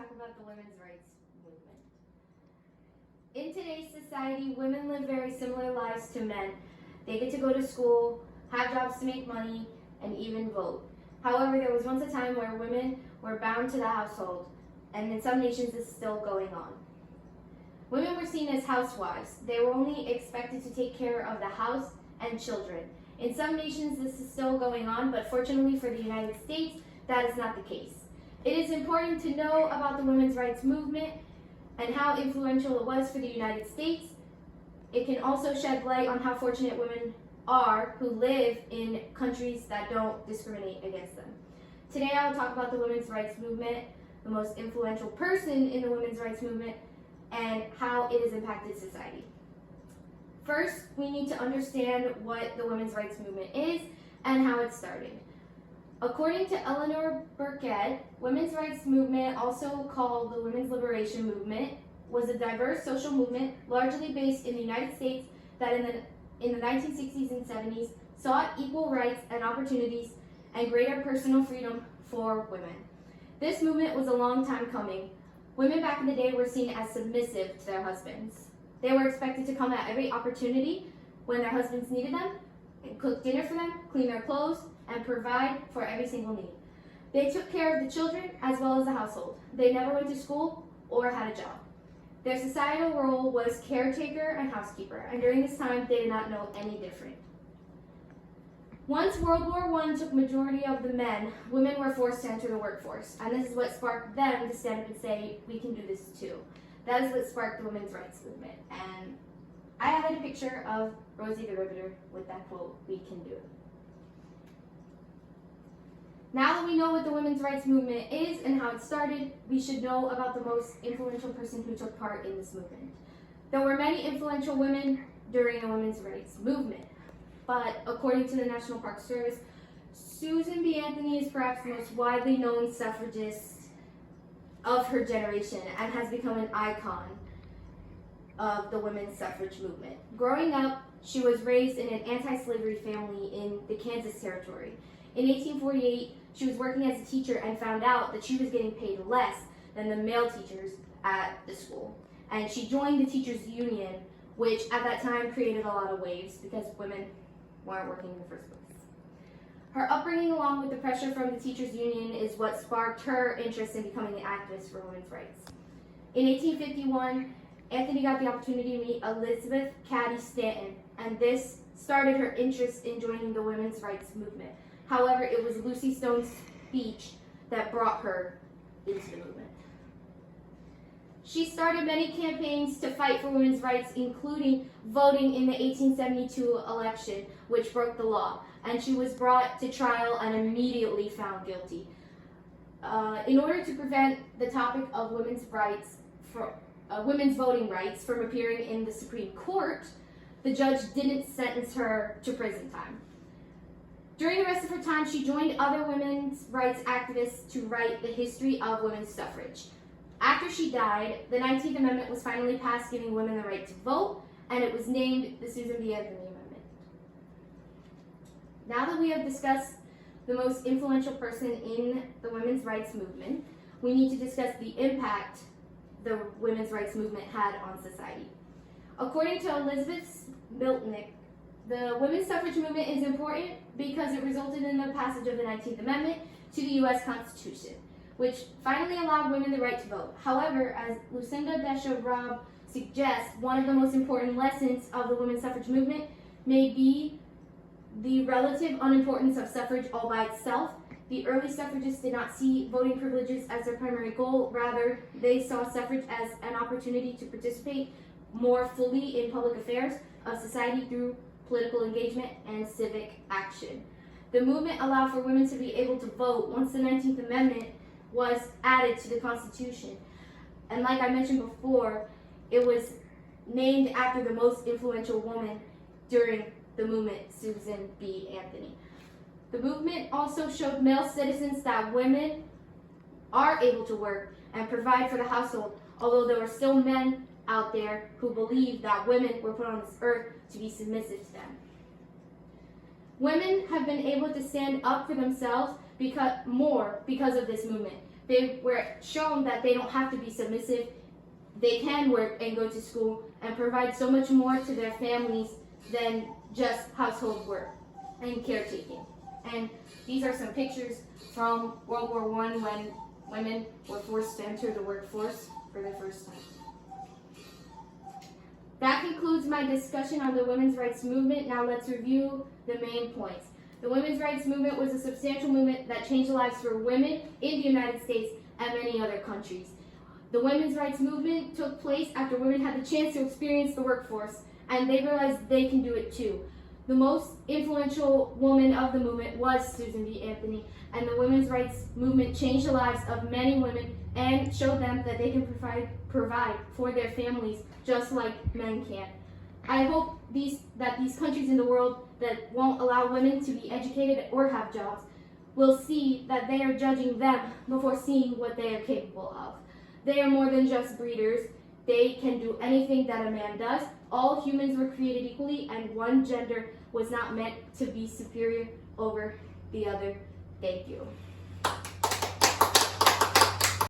talk about the women's rights movement. In today's society, women live very similar lives to men. They get to go to school, have jobs to make money, and even vote. However, there was once a time where women were bound to the household, and in some nations this is still going on. Women were seen as housewives. They were only expected to take care of the house and children. In some nations this is still going on, but fortunately for the United States, that is not the case. It is important to know about the women's rights movement and how influential it was for the United States. It can also shed light on how fortunate women are who live in countries that don't discriminate against them. Today I will talk about the women's rights movement, the most influential person in the women's rights movement, and how it has impacted society. First, we need to understand what the women's rights movement is and how it started. According to Eleanor Burkett, women's rights movement, also called the Women's Liberation Movement, was a diverse social movement largely based in the United States that in the 1960s and 70s sought equal rights and opportunities and greater personal freedom for women. This movement was a long time coming. Women back in the day were seen as submissive to their husbands. They were expected to come at every opportunity when their husbands needed them, and cook dinner for them, clean their clothes, and provide for every single need. They took care of the children as well as the household. They never went to school or had a job. Their societal role was caretaker and housekeeper, and during this time they did not know any different. Once World War I took majority of the men, women were forced to enter the workforce, and this is what sparked them to stand up and say, we can do this too. That is what sparked the women's rights movement, and I added a picture of Rosie the Riveter with that quote, we can do it. Now that we know what the women's rights movement is and how it started, we should know about the most influential person who took part in this movement. There were many influential women during the women's rights movement, but according to the National Park Service, Susan B. Anthony is perhaps the most widely known suffragist of her generation and has become an icon of the women's suffrage movement. Growing up, she was raised in an anti-slavery family in the Kansas Territory. In 1848, she was working as a teacher and found out that she was getting paid less than the male teachers at the school. And she joined the teachers' union, which at that time created a lot of waves because women weren't working in the first place. Her upbringing, along with the pressure from the teachers' union, is what sparked her interest in becoming an activist for women's rights. In 1851, Anthony got the opportunity to meet Elizabeth Cady Stanton, and this started her interest in joining the women's rights movement. However, it was Lucy Stone's speech that brought her into the movement. She started many campaigns to fight for women's rights, including voting in the 1872 election, which broke the law, and she was brought to trial and immediately found guilty. In order to prevent the topic of women's voting rights from appearing in the Supreme Court, the judge didn't sentence her to prison time. During the rest of her time, she joined other women's rights activists to write the history of women's suffrage. After she died, the 19th Amendment was finally passed, giving women the right to vote, and it was named the Susan B. Anthony Amendment. Now that we have discussed the most influential person in the women's rights movement, we need to discuss the impact the women's rights movement had on society. According to Elizabeth Miltnick, the women's suffrage movement is important because it resulted in the passage of the 19th Amendment to the U.S. Constitution, which finally allowed women the right to vote. However, as Lucinda Desha-Robb suggests, one of the most important lessons of the women's suffrage movement may be the relative unimportance of suffrage all by itself. The early suffragists did not see voting privileges as their primary goal. Rather, they saw suffrage as an opportunity to participate more fully in public affairs of society through political engagement and civic action. The movement allowed for women to be able to vote once the 19th Amendment was added to the Constitution. And like I mentioned before, it was named after the most influential woman during the movement, Susan B. Anthony. The movement also showed male citizens that women are able to work and provide for the household, although there were still men out there who believed that women were put on this earth to be submissive to them. Women have been able to stand up for themselves because of this movement. they were shown that they don't have to be submissive. They can work and go to school and provide so much more to their families than just household work and caretaking. And these are some pictures from World War I when women were forced to enter the workforce for the first time. That concludes my discussion on the women's rights movement. Now let's review the main points. The women's rights movement was a substantial movement that changed lives for women in the United States and many other countries. The women's rights movement took place after women had the chance to experience the workforce, and they realized they can do it too. The most influential woman of the movement was Susan B. Anthony, and the women's rights movement changed the lives of many women and showed them that they can provide for their families just like men can. I hope that these countries in the world that won't allow women to be educated or have jobs will see that they are judging them before seeing what they are capable of. They are more than just breeders. They can do anything that a man does. All humans were created equally, and one gender was not meant to be superior over the other. Thank you.